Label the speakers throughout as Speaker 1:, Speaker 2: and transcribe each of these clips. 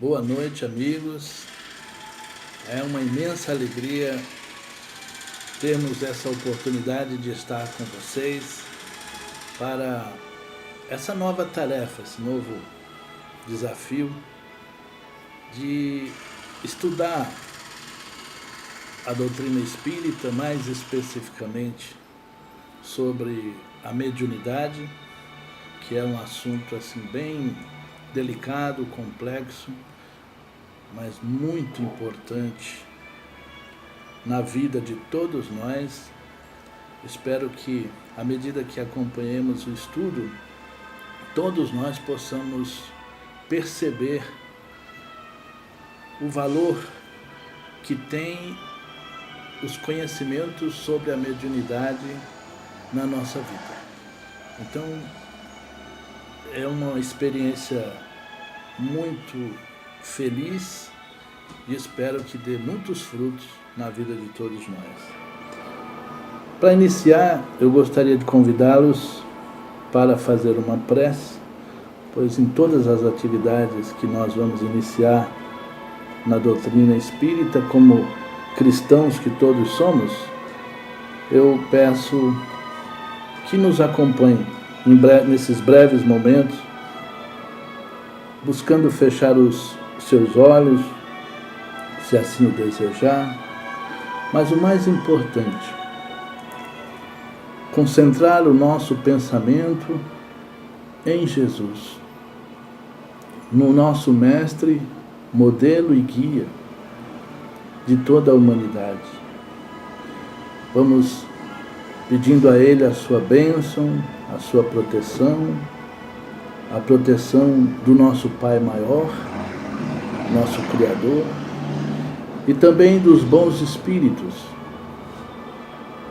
Speaker 1: Boa noite, amigos. É uma imensa alegria termos essa oportunidade de estar com vocês para essa nova tarefa, esse novo desafio de estudar a doutrina espírita, mais especificamente sobre a mediunidade, que é um assunto assim bem delicado, complexo, mas muito importante na vida de todos nós. Espero que, à medida que acompanhemos o estudo, todos nós possamos perceber o valor que tem os conhecimentos sobre a mediunidade na nossa vida. Então, é uma experiência muito feliz e espero que dê muitos frutos na vida de todos nós. Para iniciar, eu gostaria de convidá-los para fazer uma prece, pois em todas as atividades que nós vamos iniciar na doutrina espírita, como cristãos que todos somos, eu peço que nos acompanhem nesses breves momentos, buscando fechar os seus olhos, se assim o desejar, mas o mais importante, concentrar o nosso pensamento em Jesus, no nosso mestre, modelo e guia de toda a humanidade. Vamos pedindo a Ele a sua bênção, a sua proteção, a proteção do nosso Pai maior, nosso Criador, e também dos bons espíritos,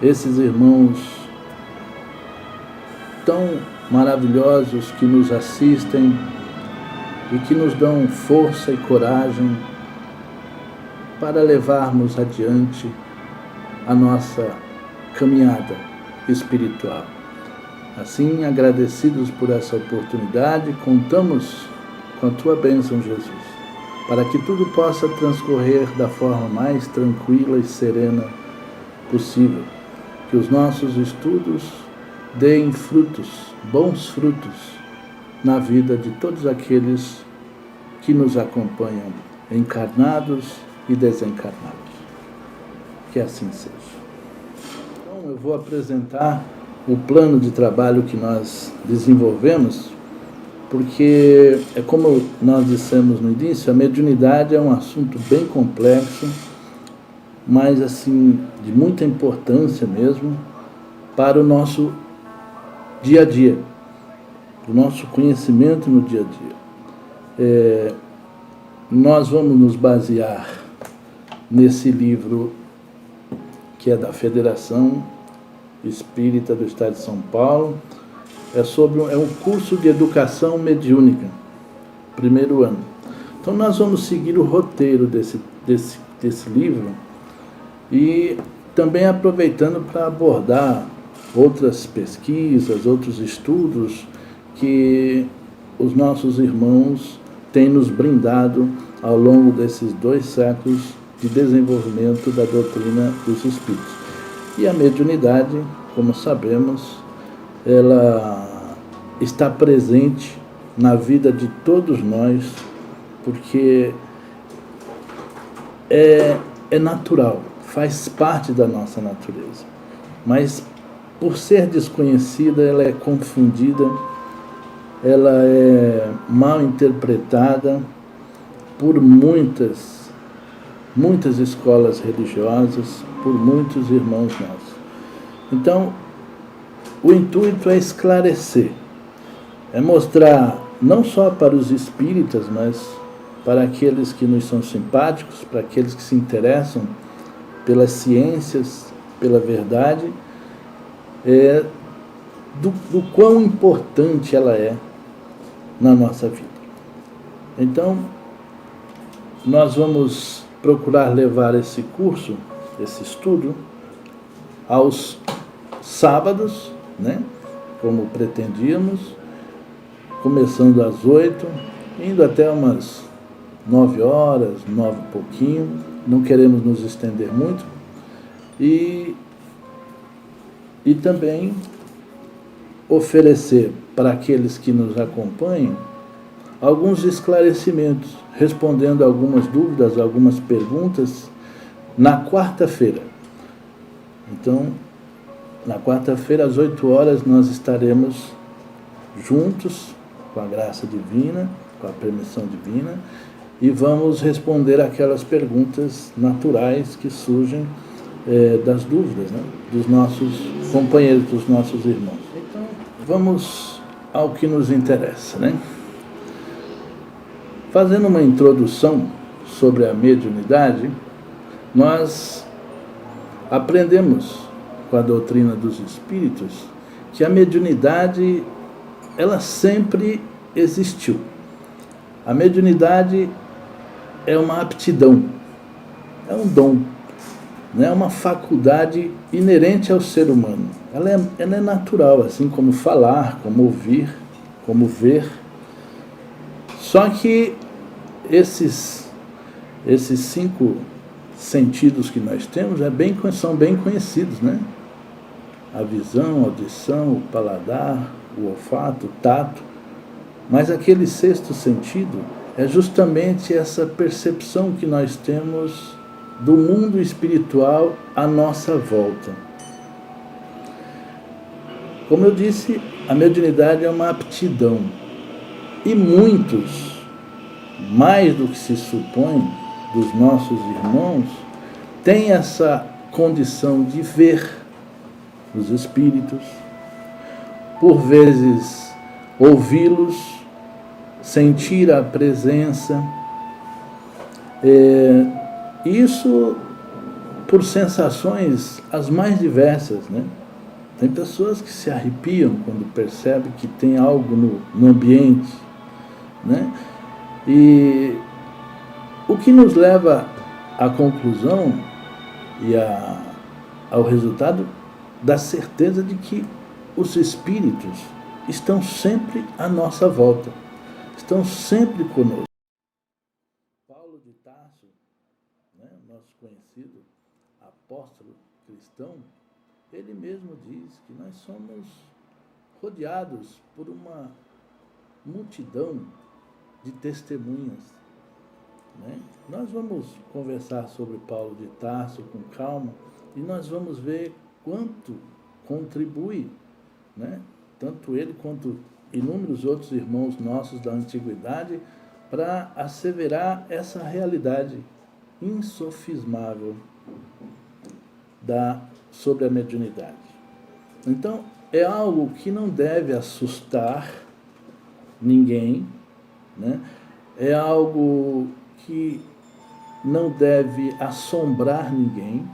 Speaker 1: esses irmãos tão maravilhosos que nos assistem e que nos dão força e coragem para levarmos adiante a nossa caminhada espiritual. Assim, agradecidos por essa oportunidade, contamos com a Tua bênção, Jesus, para que tudo possa transcorrer da forma mais tranquila e serena possível, que os nossos estudos deem frutos, bons frutos, na vida de todos aqueles que nos acompanham, encarnados e desencarnados. Que assim seja. Então, eu vou apresentar o plano de trabalho que nós desenvolvemos, porque é como nós dissemos no início, a mediunidade é um assunto bem complexo, mas assim, de muita importância mesmo para o nosso dia a dia, o nosso conhecimento no dia a dia. Nós vamos nos basear nesse livro que é da Federação Espírita do Estado de São Paulo. É um curso de educação mediúnica, primeiro ano. Então nós vamos seguir o roteiro desse livro e também aproveitando para abordar outras pesquisas, outros estudos que os nossos irmãos têm nos brindado ao longo desses 2 séculos de desenvolvimento da doutrina dos Espíritos. E a mediunidade, como sabemos, ela está presente na vida de todos nós, porque é natural, faz parte da nossa natureza. Mas, por ser desconhecida, ela é confundida, ela é mal interpretada por muitas escolas religiosas, por muitos irmãos nossos. Então, o intuito é esclarecer, é mostrar não só para os espíritas, mas para aqueles que nos são simpáticos, para aqueles que se interessam pelas ciências, pela verdade, do quão importante ela é na nossa vida. Então, nós vamos procurar levar esse curso, esse estudo, aos sábados, né, como pretendíamos, começando às 8, indo até umas 9 horas, 9 e pouquinho, não queremos nos estender muito, e também oferecer para aqueles que nos acompanham alguns esclarecimentos, respondendo algumas dúvidas, algumas perguntas, na quarta-feira. Então, na quarta-feira, às 8 horas, nós estaremos juntos, com a graça divina, com a permissão divina, e vamos responder aquelas perguntas naturais que surgem das dúvidas, né, dos nossos companheiros, dos nossos irmãos. Então, vamos ao que nos interessa, né? Fazendo uma introdução sobre a mediunidade, nós aprendemos com a doutrina dos espíritos que a mediunidade, ela sempre existiu. A mediunidade é uma aptidão, é um dom, é uma faculdade inerente ao ser humano. Ela é natural, assim como falar, como ouvir, como ver. Só que esses 5 sentidos que nós temos são bem conhecidos, né? A visão, a audição, o paladar, o olfato, o tato. Mas aquele 6º sentido é justamente essa percepção que nós temos do mundo espiritual à nossa volta. Como eu disse, a mediunidade é uma aptidão. E muitos, mais do que se supõe, dos nossos irmãos, têm essa condição de ver os espíritos, por vezes ouvi-los, sentir a presença, isso por sensações as mais diversas, né? Tem pessoas que se arrepiam quando percebem que tem algo no ambiente, né? E o que nos leva à conclusão e ao resultado da certeza de que os espíritos estão sempre à nossa volta, estão sempre conosco. Paulo de Tarso, né, nosso conhecido apóstolo cristão, ele mesmo diz que nós somos rodeados por uma multidão de testemunhas, né? Nós vamos conversar sobre Paulo de Tarso com calma e nós vamos ver quanto contribui, né, tanto ele quanto inúmeros outros irmãos nossos da antiguidade, para asseverar essa realidade insofismável sobre a mediunidade. Então, é algo que não deve assustar ninguém, né? É algo que não deve assombrar ninguém,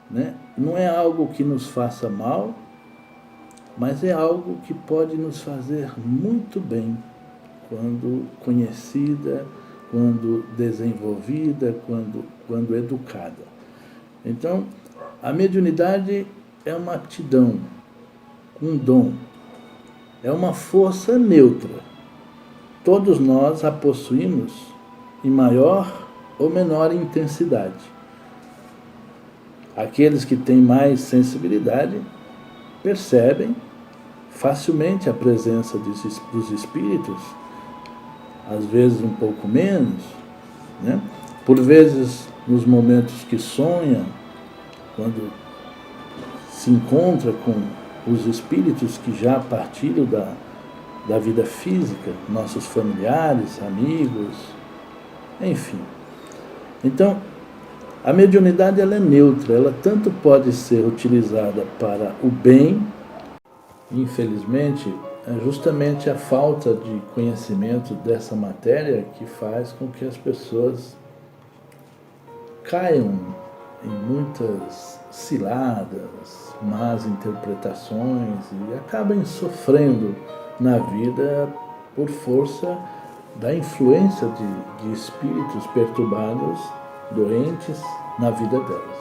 Speaker 1: né? Não é algo que nos faça mal, mas é algo que pode nos fazer muito bem quando conhecida, quando desenvolvida, quando educada. Então, a mediunidade é uma aptidão, um dom, é uma força neutra. Todos nós a possuímos em maior ou menor intensidade. Aqueles que têm mais sensibilidade percebem facilmente a presença dos espíritos, às vezes um pouco menos, né? Por vezes nos momentos que sonha, quando se encontra com os espíritos que já partiram da vida física, nossos familiares, amigos, enfim. Então, a mediunidade ela é neutra, ela tanto pode ser utilizada para o bem. Infelizmente, é justamente a falta de conhecimento dessa matéria que faz com que as pessoas caiam em muitas ciladas, más interpretações e acabem sofrendo na vida por força da influência de espíritos perturbados, doentes na vida delas.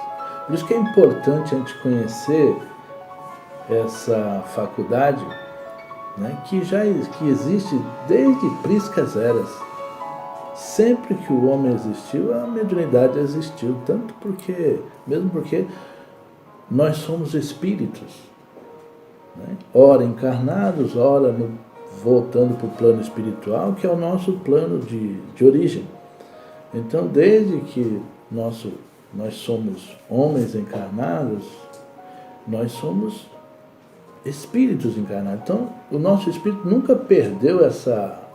Speaker 1: Por isso que é importante a gente conhecer essa faculdade, né, que existe desde priscas eras. Sempre que o homem existiu, a mediunidade existiu, mesmo porque nós somos espíritos, né? Ora encarnados, ora voltando para o plano espiritual, que é o nosso plano de origem. Então, desde que nós somos homens encarnados, nós somos espíritos encarnados. Então, o nosso espírito nunca perdeu essa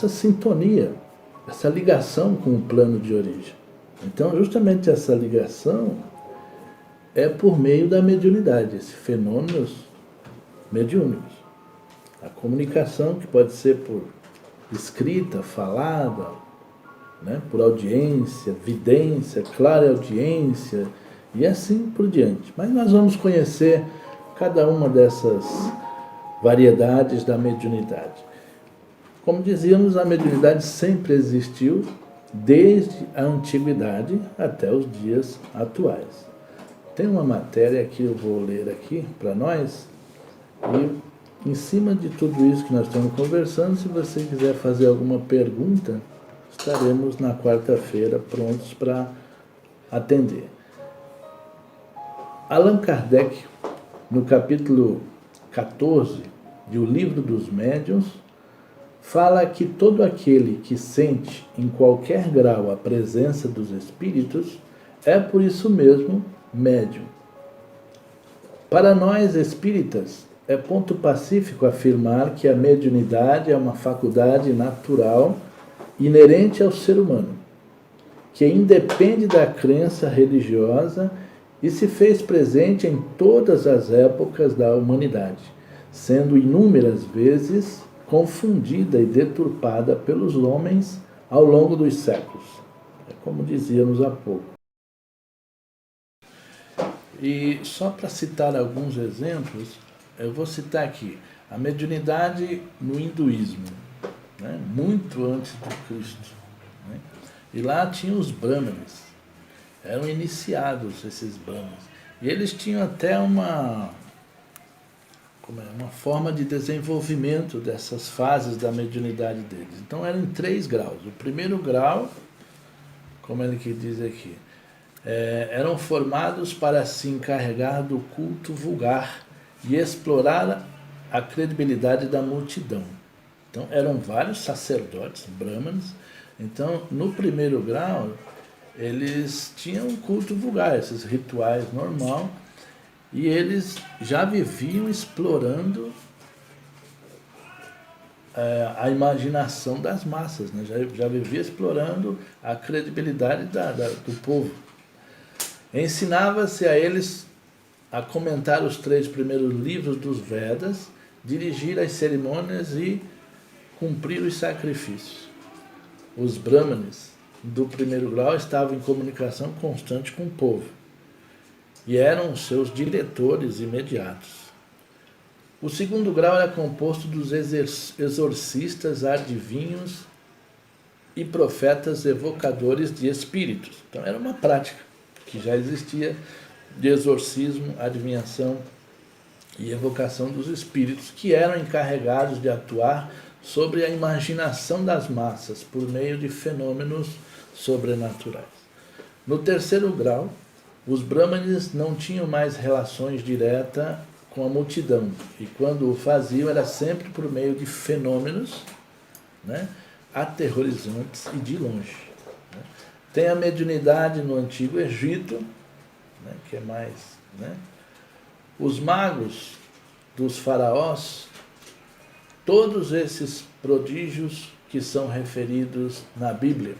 Speaker 1: sintonia, essa ligação com o plano de origem. Então, justamente essa ligação é por meio da mediunidade, esses fenômenos mediúnicos. A comunicação, que pode ser por escrita, falada, né, por audiência, vidência, clareaudiência e assim por diante. Mas nós vamos conhecer cada uma dessas variedades da mediunidade. Como dizíamos, a mediunidade sempre existiu, desde a antiguidade até os dias atuais. Tem uma matéria que eu vou ler aqui para nós, e em cima de tudo isso que nós estamos conversando, se você quiser fazer alguma pergunta, estaremos na quarta-feira prontos para atender. Allan Kardec, no capítulo 14 de O Livro dos Médiuns, fala que todo aquele que sente em qualquer grau a presença dos espíritos é por isso mesmo médium. Para nós espíritas, é ponto pacífico afirmar que a mediunidade é uma faculdade natural inerente ao ser humano, que independe da crença religiosa e se fez presente em todas as épocas da humanidade, sendo inúmeras vezes confundida e deturpada pelos homens ao longo dos séculos. É como dizíamos há pouco. E só para citar alguns exemplos, eu vou citar aqui a mediunidade no hinduísmo, né? Muito antes de Cristo, né? E lá tinham os brahmanes, eram iniciados esses brahmanes, e eles tinham até uma forma de desenvolvimento dessas fases da mediunidade deles. Então eram em 3 graus. O primeiro grau, como ele que diz aqui, eram formados para se encarregar do culto vulgar e explorar a credibilidade da multidão. Então eram vários sacerdotes, brahmanes. Então no primeiro grau eles tinham um culto vulgar, esses rituais normal, e eles já viviam explorando a imaginação das massas, né? Já vivia explorando a credibilidade do povo. Ensinava-se a eles a comentar os 3 primeiros livros dos Vedas, dirigir as cerimônias e cumprir os sacrifícios. Os brahmanes do primeiro grau estavam em comunicação constante com o povo e eram seus diretores imediatos. O segundo grau era composto dos exorcistas, adivinhos e profetas evocadores de espíritos. Então era uma prática que já existia de exorcismo, adivinhação e evocação dos espíritos, que eram encarregados de atuar sobre a imaginação das massas por meio de fenômenos sobrenaturais. No terceiro grau, os brahmanes não tinham mais relações diretas com a multidão, e quando o faziam era sempre por meio de fenômenos, né, aterrorizantes e de longe. Né. Tem a mediunidade no Antigo Egito, né, que é mais... Né, os magos dos faraós, todos esses prodígios que são referidos na Bíblia.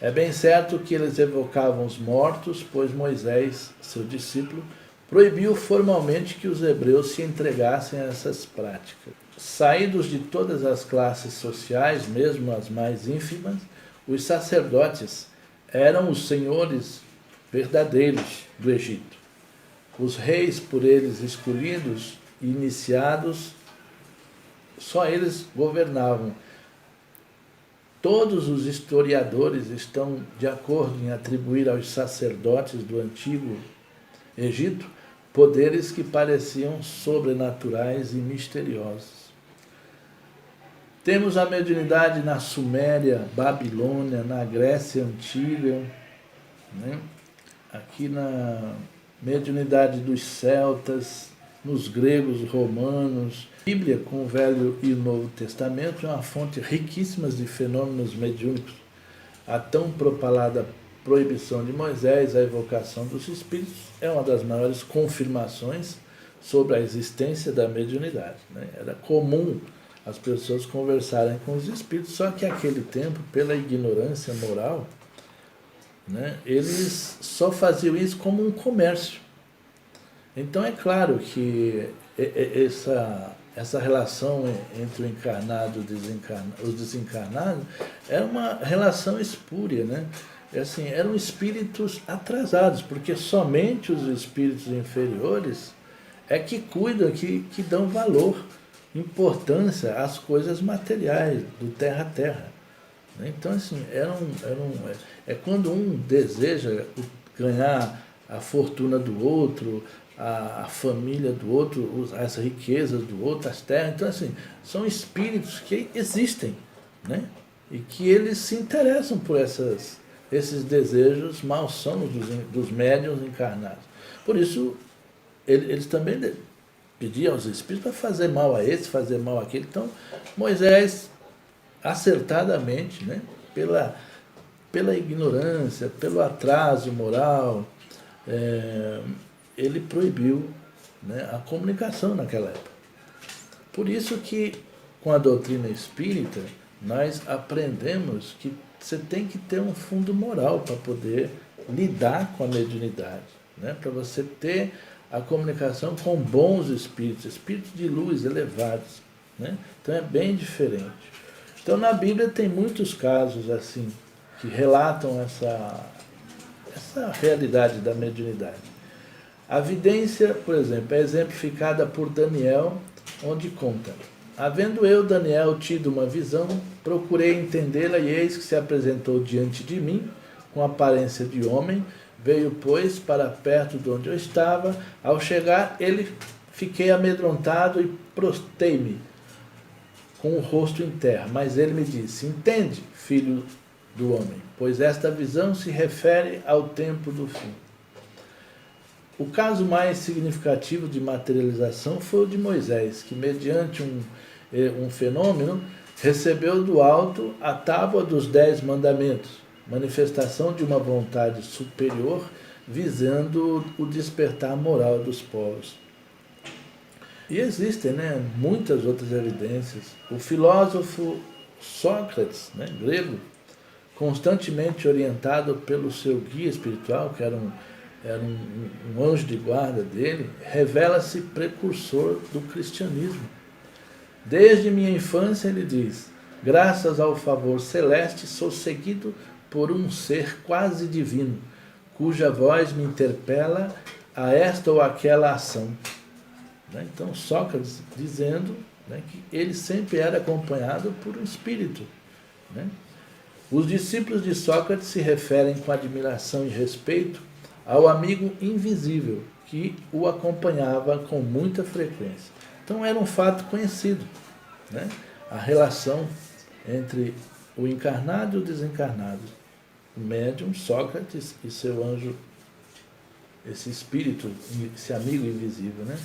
Speaker 1: É bem certo que eles evocavam os mortos, pois Moisés, seu discípulo, proibiu formalmente que os hebreus se entregassem a essas práticas. Saídos de todas as classes sociais, mesmo as mais ínfimas, os sacerdotes eram os senhores verdadeiros do Egito. Os reis por eles escolhidos e iniciados, só eles governavam. Todos os historiadores estão de acordo em atribuir aos sacerdotes do Antigo Egito poderes que pareciam sobrenaturais e misteriosos. Temos a mediunidade na Suméria, Babilônia, na Grécia Antiga, né? Aqui na mediunidade dos celtas, nos gregos, romanos. A Bíblia, com o Velho e o Novo Testamento, é uma fonte riquíssima de fenômenos mediúnicos. A tão propalada proibição de Moisés, a evocação dos espíritos, é uma das maiores confirmações sobre a existência da mediunidade, né? Era comum as pessoas conversarem com os espíritos, só que naquele tempo, pela ignorância moral, né, eles só faziam isso como um comércio. Então é claro que essa relação entre o encarnado e os desencarnados era uma relação espúria, né? Assim, eram espíritos atrasados, porque somente os espíritos inferiores é que cuidam, que dão valor, importância às coisas materiais, do terra a terra. Então, assim, é quando um deseja ganhar a fortuna do outro, a família do outro, as riquezas do outro, as terras. Então, assim, são espíritos que existem, né? E que eles se interessam por esses desejos malsãos dos médiuns encarnados. Por isso, eles também pediam aos espíritos para fazer mal a esse, fazer mal àquele. Então, Moisés, acertadamente, né, pela ignorância, pelo atraso moral, ele proibiu, né, a comunicação naquela época. Por isso que, com a doutrina espírita, nós aprendemos que você tem que ter um fundo moral para poder lidar com a mediunidade, né, para você ter a comunicação com bons espíritos, espíritos de luz elevados, né? Então é bem diferente. Então, na Bíblia tem muitos casos assim, que relatam essa realidade da mediunidade. A vidência, por exemplo, é exemplificada por Daniel, onde conta: havendo eu, Daniel, tido uma visão, procurei entendê-la, e eis que se apresentou diante de mim, com aparência de homem. Veio, pois, para perto de onde eu estava. Ao chegar, fiquei amedrontado e prostei-me com o rosto em terra. Mas ele me disse: entende, filho do homem, pois esta visão se refere ao tempo do fim. O caso mais significativo de materialização foi o de Moisés, que, mediante um fenômeno, recebeu do alto a tábua dos 10 mandamentos, manifestação de uma vontade superior visando o despertar moral dos povos. E existem, né, muitas outras evidências. O filósofo Sócrates, né, grego, constantemente orientado pelo seu guia espiritual, que era um anjo de guarda dele, revela-se precursor do cristianismo. Desde minha infância, ele diz: graças ao favor celeste, sou seguido por um ser quase divino, cuja voz me interpela a esta ou aquela ação. Então, Sócrates dizendo, né, que ele sempre era acompanhado por um espírito, né? Os discípulos de Sócrates se referem com admiração e respeito ao amigo invisível que o acompanhava com muita frequência. Então, era um fato conhecido, né, a relação entre o encarnado e o desencarnado. O médium, Sócrates, e seu anjo, esse espírito, esse amigo invisível, né?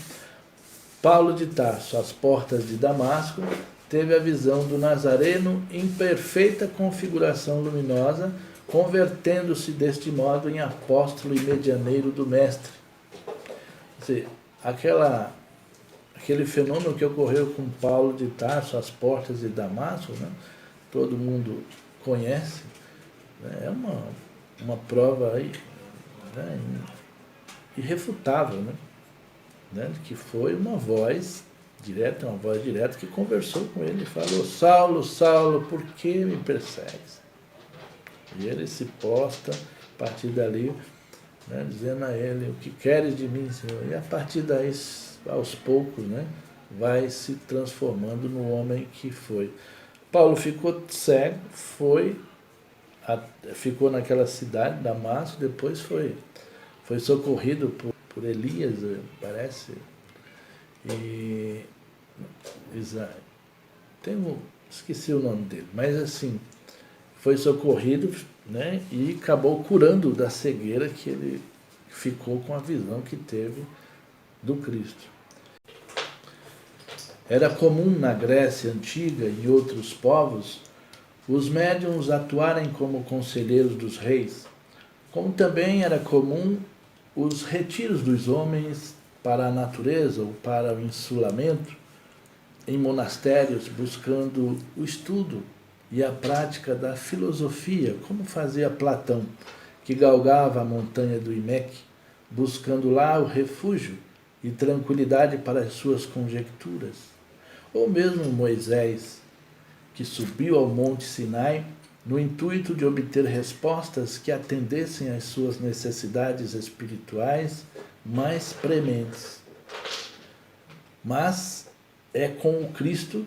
Speaker 1: Paulo de Tarso, às portas de Damasco, teve a visão do Nazareno em perfeita configuração luminosa, convertendo-se deste modo em apóstolo e medianeiro do Mestre. Quer dizer, aquele fenômeno que ocorreu com Paulo de Tarso, às portas de Damasco, né? Todo mundo conhece, né? É uma prova aí, né, irrefutável, né? Que foi uma voz direta que conversou com ele e falou: Saulo, Saulo, por que me persegues? E ele se posta a partir dali, né, dizendo a ele: o que queres de mim, Senhor? E a partir daí, aos poucos, né, vai se transformando no homem que foi. Paulo ficou cego, ficou naquela cidade, Damasco, depois foi socorrido por Elias, parece, e esqueci o nome dele, mas assim, foi socorrido, né, e acabou curando da cegueira que ele ficou com a visão que teve do Cristo. Era comum na Grécia Antiga e outros povos os médiuns atuarem como conselheiros dos reis, como também era comum os retiros dos homens para a natureza ou para o insulamento em monastérios, buscando o estudo e a prática da filosofia, como fazia Platão, que galgava a montanha do Imeque, buscando lá o refúgio e tranquilidade para as suas conjecturas. Ou mesmo Moisés, que subiu ao Monte Sinai no intuito de obter respostas que atendessem às suas necessidades espirituais mais prementes. Mas é com o Cristo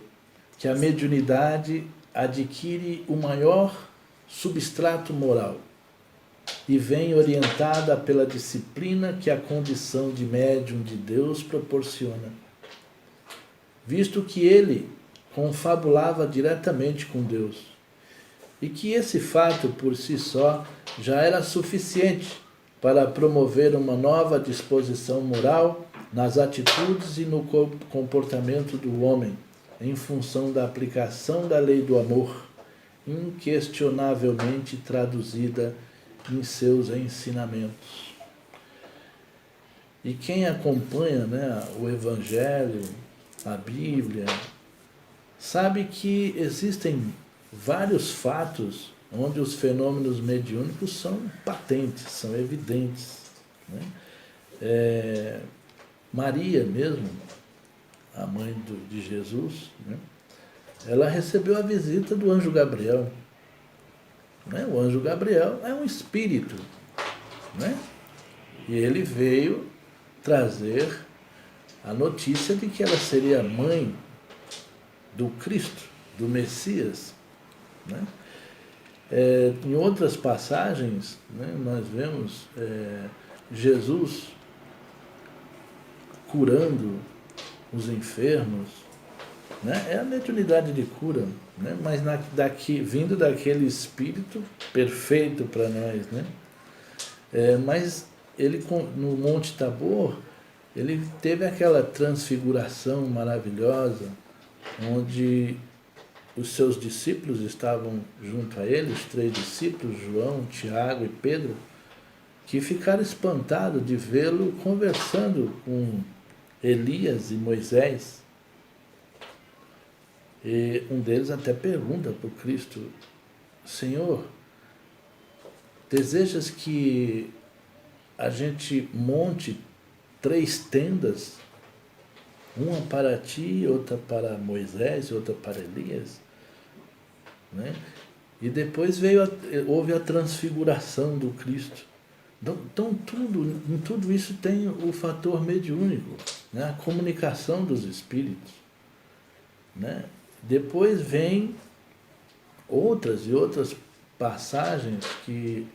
Speaker 1: que a mediunidade adquire o maior substrato moral e vem orientada pela disciplina que a condição de médium de Deus proporciona. Visto que ele confabulava diretamente com Deus, e que esse fato por si só já era suficiente para promover uma nova disposição moral nas atitudes e no comportamento do homem, em função da aplicação da lei do amor, inquestionavelmente traduzida em seus ensinamentos. E quem acompanha, né, o Evangelho, a Bíblia, sabe que existem vários fatos onde os fenômenos mediúnicos são patentes, são evidentes, né? Maria mesmo, a mãe de Jesus, né, ela recebeu a visita do anjo Gabriel. Né? O anjo Gabriel é um espírito, né? E ele veio trazer a notícia de que ela seria mãe do Cristo, do Messias. Né? Em outras passagens, né, nós vemos Jesus curando os enfermos, né? É a mediunidade de cura, né? Mas vindo daquele Espírito perfeito para nós. Né? Mas ele, no Monte Tabor, ele teve aquela transfiguração maravilhosa, onde os seus discípulos estavam junto a ele, os 3 discípulos, João, Tiago e Pedro, que ficaram espantados de vê-lo conversando com Elias e Moisés. E um deles até pergunta para o Cristo: Senhor, desejas que a gente monte 3 tendas, uma para ti, outra para Moisés, outra para Elias? Né? E depois houve a transfiguração do Cristo. Então em tudo isso tem o fator mediúnico, né? A comunicação dos espíritos. Né? Depois vem outras e outras passagens que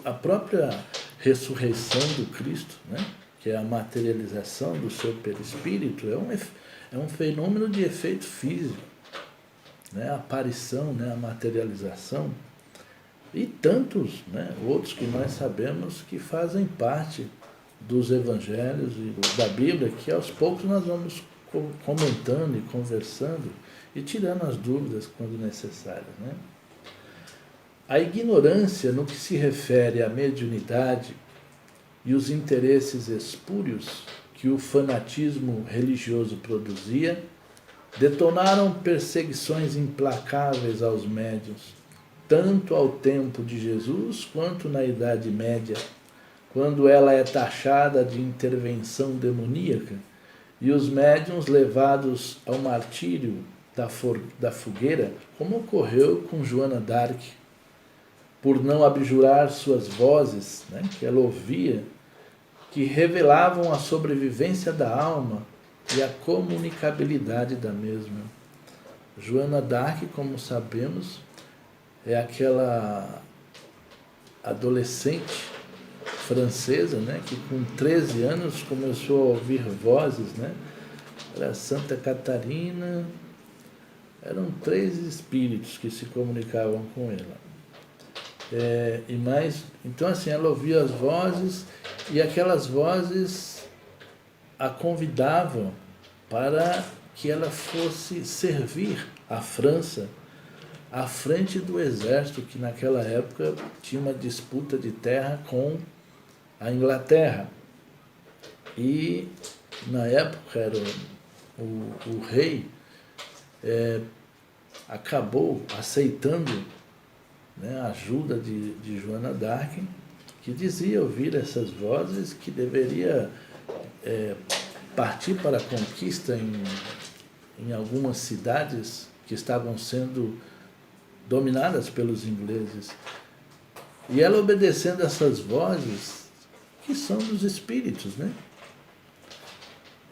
Speaker 1: a própria ressurreição do Cristo, né, que é a materialização do seu perispírito, é um fenômeno de efeito físico. Né, a aparição, né, a materialização, e tantos, né, outros que nós sabemos que fazem parte dos evangelhos e da Bíblia, que aos poucos nós vamos comentando e conversando e tirando as dúvidas quando necessárias. Né? A ignorância no que se refere à mediunidade e os interesses espúrios que o fanatismo religioso produzia detonaram perseguições implacáveis aos médiuns, tanto ao tempo de Jesus quanto na Idade Média, quando ela é taxada de intervenção demoníaca e os médiuns levados ao martírio da fogueira, como ocorreu com Joana d'Arc, por não abjurar suas vozes, né, que ela ouvia, que revelavam a sobrevivência da alma e a comunicabilidade da mesma. Joana d'Arc, como sabemos, é aquela adolescente francesa, né, que com 13 anos começou a ouvir vozes, né? Era Santa Catarina, Eram 3 espíritos que se comunicavam com ela. Então assim, ela ouvia as vozes e aquelas vozes a convidavam para que ela fosse servir a França à frente do exército, que naquela época tinha uma disputa de terra com a Inglaterra. E na época era o rei acabou aceitando, né, a ajuda de Joana d'Arc, que dizia ouvir essas vozes, que deveria partir para a conquista em algumas cidades que estavam sendo dominadas pelos ingleses. E ela, obedecendo essas vozes, que são dos espíritos, né?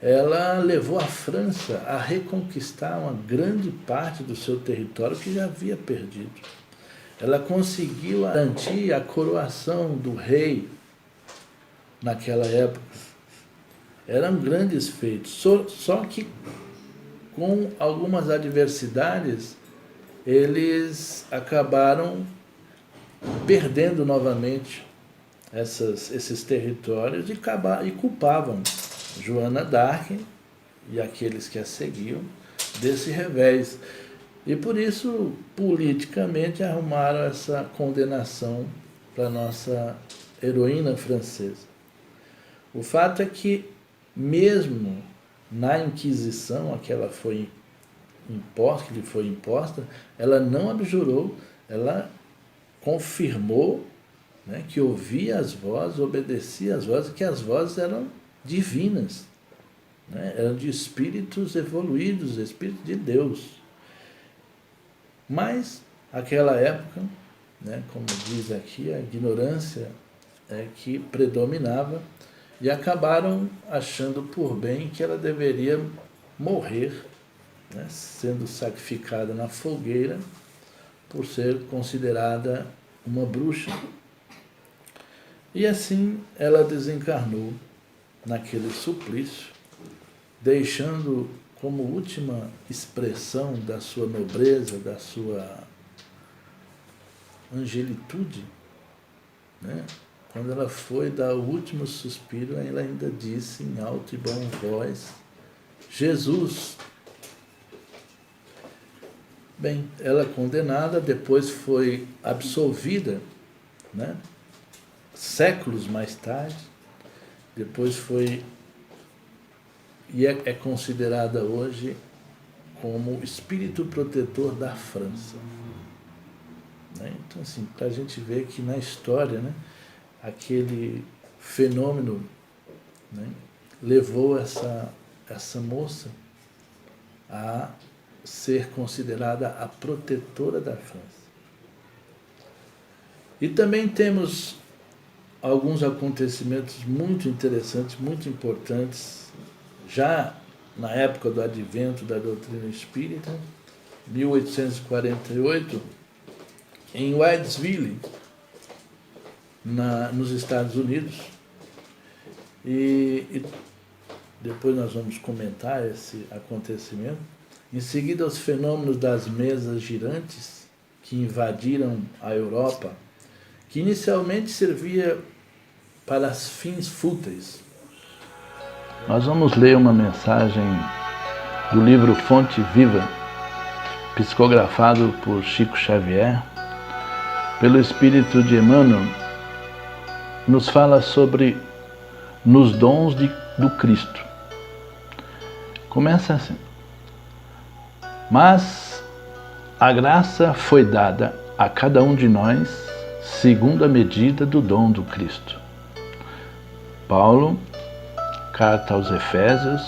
Speaker 1: Ela levou a França a reconquistar uma grande parte do seu território que já havia perdido. Ela conseguiu garantir a coroação do rei naquela época. Eram grandes feitos, só que com algumas adversidades eles acabaram perdendo novamente esses territórios e culpavam Joana d'Arc e aqueles que a seguiam desse revés. E por isso, politicamente, arrumaram essa condenação para a nossa heroína francesa. O fato é que, mesmo na Inquisição, a que ela foi imposta, que lhe foi imposta, ela não abjurou, ela confirmou, né, que ouvia as vozes, obedecia às vozes, que as vozes eram divinas, né, eram de espíritos evoluídos, espíritos de Deus. Mas, naquela época, né, como diz aqui, a ignorância é que predominava e acabaram achando por bem que ela deveria morrer, né, sendo sacrificada na fogueira por ser considerada uma bruxa. E assim ela desencarnou naquele suplício, deixando como última expressão da sua nobreza, da sua angelitude, né? Quando ela foi dar o último suspiro, ela ainda disse em alto e bom voz: Jesus. Bem, ela condenada, depois foi absolvida, né? Séculos mais tarde, depois foi, e é considerada hoje como espírito protetor da França. Né? Então, assim, para a gente ver que na história, né, aquele fenômeno, né, levou essa moça a ser considerada a protetora da França. E também temos alguns acontecimentos muito interessantes, muito importantes, já na época do advento da doutrina espírita, 1848, em Whitesville, nos Estados Unidos, e depois nós vamos comentar esse acontecimento. Em seguida, os fenômenos das mesas girantes que invadiram a Europa, que inicialmente servia para fins fúteis. Nós vamos ler uma mensagem do livro Fonte Viva, psicografado por Chico Xavier, pelo Espírito de Emmanuel. Nos fala sobre nos dons do Cristo. Começa assim: mas a graça foi dada a cada um de nós segundo a medida do dom do Cristo. Paulo, carta aos Efésios,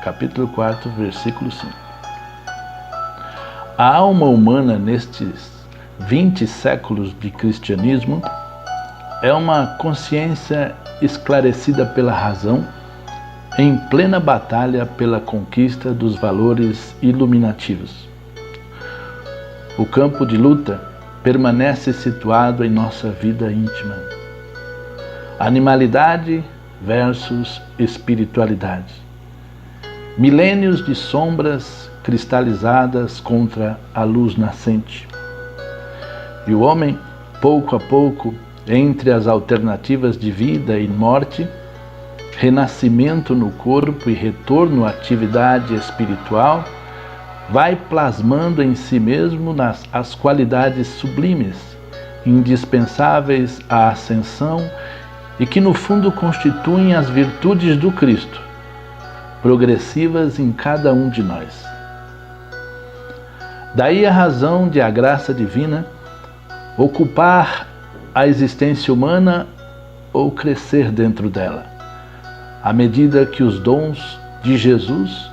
Speaker 1: capítulo 4, versículo 5. A alma humana nestes 20 séculos de cristianismo é uma consciência esclarecida pela razão, em plena batalha pela conquista dos valores iluminativos. O campo de luta permanece situado em nossa vida íntima. Animalidade versus espiritualidade. Milênios de sombras cristalizadas contra a luz nascente. E o homem, pouco a pouco, entre as alternativas de vida e morte, renascimento no corpo e retorno à atividade espiritual, vai plasmando em si mesmo as qualidades sublimes, indispensáveis à ascensão e que no fundo constituem as virtudes do Cristo, progressivas em cada um de nós. Daí a razão de a graça divina ocupar a existência humana ou crescer dentro dela, à medida que os dons de Jesus,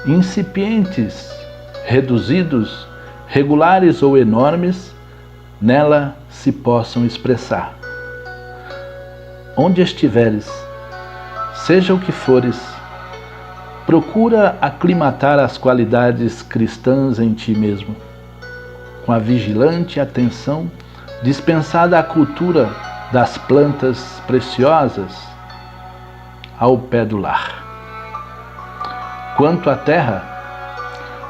Speaker 1: incipientes, reduzidos, regulares ou enormes, nela se possam expressar. Onde estiveres, seja o que fores, procura aclimatar as qualidades cristãs em ti mesmo, com a vigilante atenção dispensada à cultura das plantas preciosas ao pé do lar. Quanto à terra,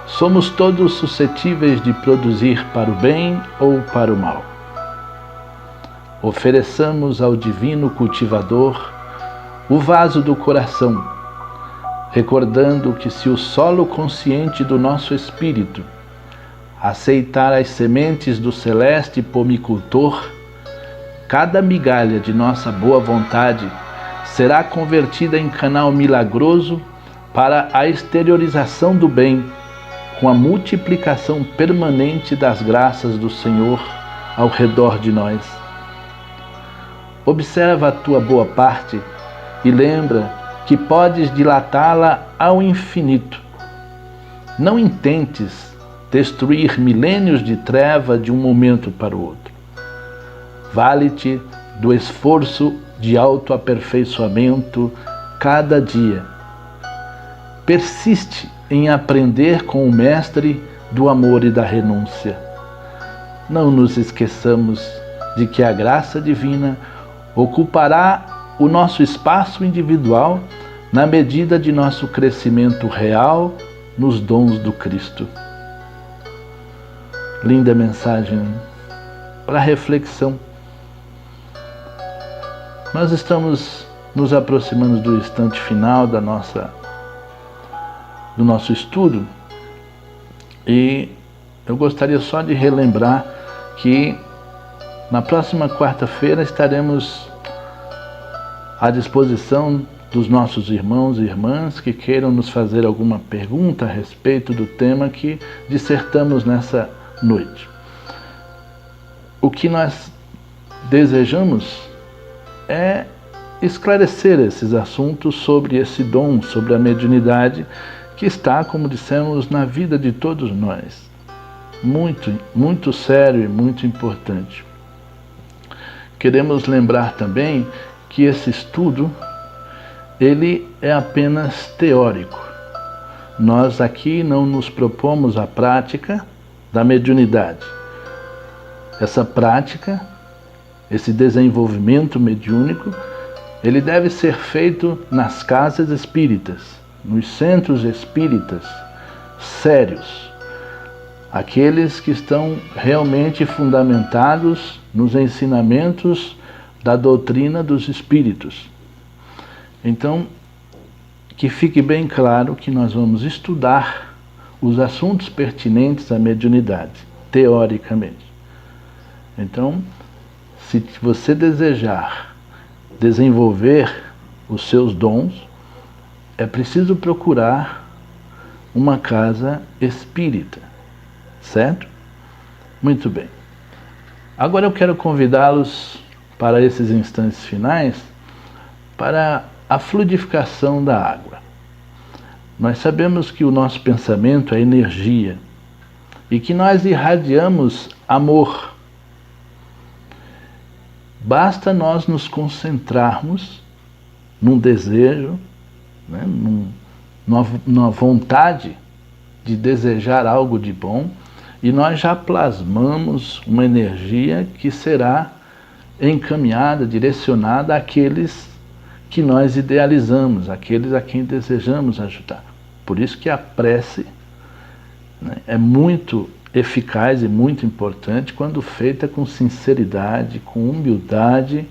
Speaker 1: somos todos suscetíveis de produzir para o bem ou para o mal. Ofereçamos ao divino cultivador o vaso do coração, recordando que se o solo consciente do nosso espírito aceitar as sementes do celeste pomicultor, cada migalha de nossa boa vontade será convertida em canal milagroso para a exteriorização do bem, com a multiplicação permanente das graças do Senhor ao redor de nós. Observa a tua boa parte e lembra que podes dilatá-la ao infinito. Não intentes destruir milênios de treva de um momento para o outro. Vale-te do esforço de autoaperfeiçoamento cada dia. Persiste em aprender com o Mestre do amor e da renúncia. Não nos esqueçamos de que a graça divina ocupará o nosso espaço individual na medida de nosso crescimento real nos dons do Cristo. Linda mensagem para reflexão. Nós estamos nos aproximando do instante final do nosso estudo e eu gostaria só de relembrar que na próxima quarta-feira estaremos à disposição dos nossos irmãos e irmãs que queiram nos fazer alguma pergunta a respeito do tema que dissertamos nessa noite. O que nós desejamos é esclarecer esses assuntos sobre esse dom, sobre a mediunidade que está, como dissemos, na vida de todos nós. Muito, muito sério e muito importante. Queremos lembrar também que esse estudo, ele é apenas teórico. Nós aqui não nos propomos a prática da mediunidade. Essa prática, esse desenvolvimento mediúnico, ele deve ser feito nas casas espíritas, nos centros espíritas sérios, aqueles que estão realmente fundamentados nos ensinamentos da doutrina dos espíritos. Então, que fique bem claro que nós vamos estudar os assuntos pertinentes à mediunidade, teoricamente. Então, se você desejar desenvolver os seus dons, é preciso procurar uma casa espírita, certo? Muito bem. Agora eu quero convidá-los para esses instantes finais para a fluidificação da água. Nós sabemos que o nosso pensamento é energia e que nós irradiamos amor. Basta nós nos concentrarmos num desejo, né, numa vontade de desejar algo de bom, e nós já plasmamos uma energia que será encaminhada, direcionada àqueles que nós idealizamos, àqueles a quem desejamos ajudar. Por isso que a prece né? É muito eficaz e muito importante quando feita com sinceridade, com humildade,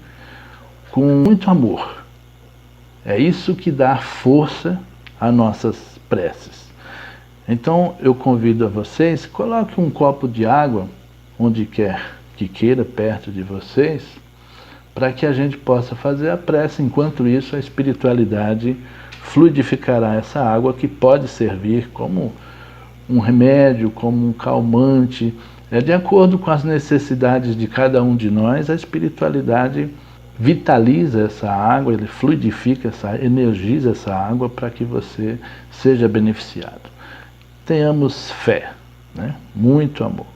Speaker 1: com muito amor. É isso que dá força às nossas preces. Então eu convido a vocês, coloque um copo de água onde quer que queira, perto de vocês, para que a gente possa fazer a prece. Enquanto isso, a espiritualidade fluidificará essa água, que pode servir como um remédio, como um calmante. De acordo com as necessidades de cada um de nós, a espiritualidade vitaliza essa água, ele fluidifica, energiza essa água para que você seja beneficiado. Tenhamos fé, né? Muito amor.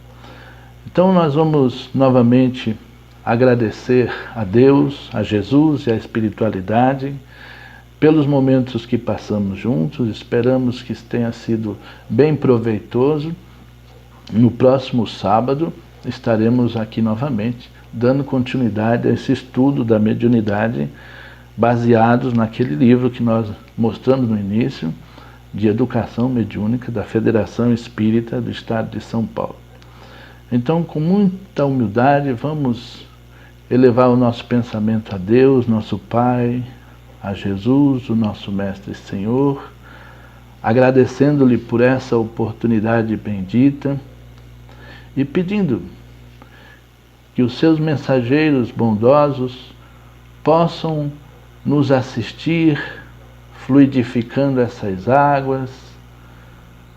Speaker 1: Então nós vamos novamente agradecer a Deus, a Jesus e à espiritualidade pelos momentos que passamos juntos. Esperamos que tenha sido bem proveitoso. No próximo sábado estaremos aqui novamente, dando continuidade a esse estudo da mediunidade, baseados naquele livro que nós mostramos no início, de Educação Mediúnica da Federação Espírita do Estado de São Paulo. Então, com muita humildade, vamos elevar o nosso pensamento a Deus, nosso Pai, a Jesus, o nosso Mestre e Senhor, agradecendo-lhe por essa oportunidade bendita e pedindo que os seus mensageiros bondosos possam nos assistir, fluidificando essas águas,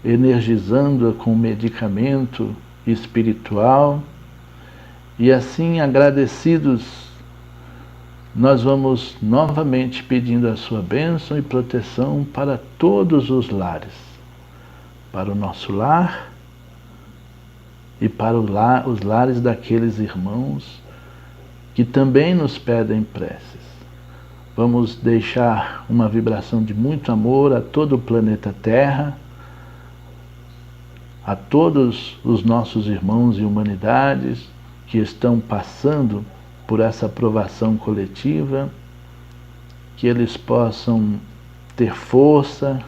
Speaker 1: energizando-a com medicamento espiritual, e assim, agradecidos, nós vamos novamente pedindo a sua bênção e proteção para todos os lares, para o nosso lar e para os lares daqueles irmãos que também nos pedem preces. Vamos deixar uma vibração de muito amor a todo o planeta Terra, a todos os nossos irmãos e humanidades que estão passando por essa provação coletiva, que eles possam ter força,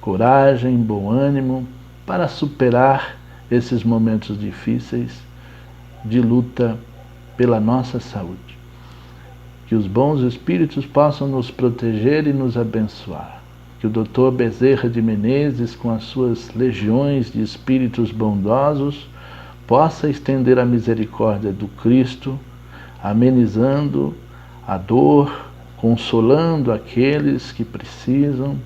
Speaker 1: coragem, bom ânimo para superar esses momentos difíceis de luta pela nossa saúde. Que os bons espíritos possam nos proteger e nos abençoar. Que o Dr. Bezerra de Menezes, com as suas legiões de espíritos bondosos, possa estender a misericórdia do Cristo, amenizando a dor, consolando aqueles que precisam,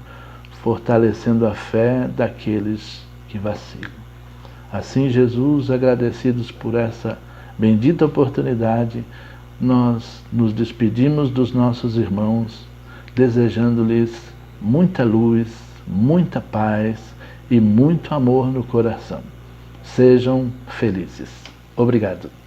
Speaker 1: fortalecendo a fé daqueles que vacilam. Assim, Jesus, agradecidos por essa bendita oportunidade, nós nos despedimos dos nossos irmãos, desejando-lhes muita luz, muita paz e muito amor no coração. Sejam felizes. Obrigado.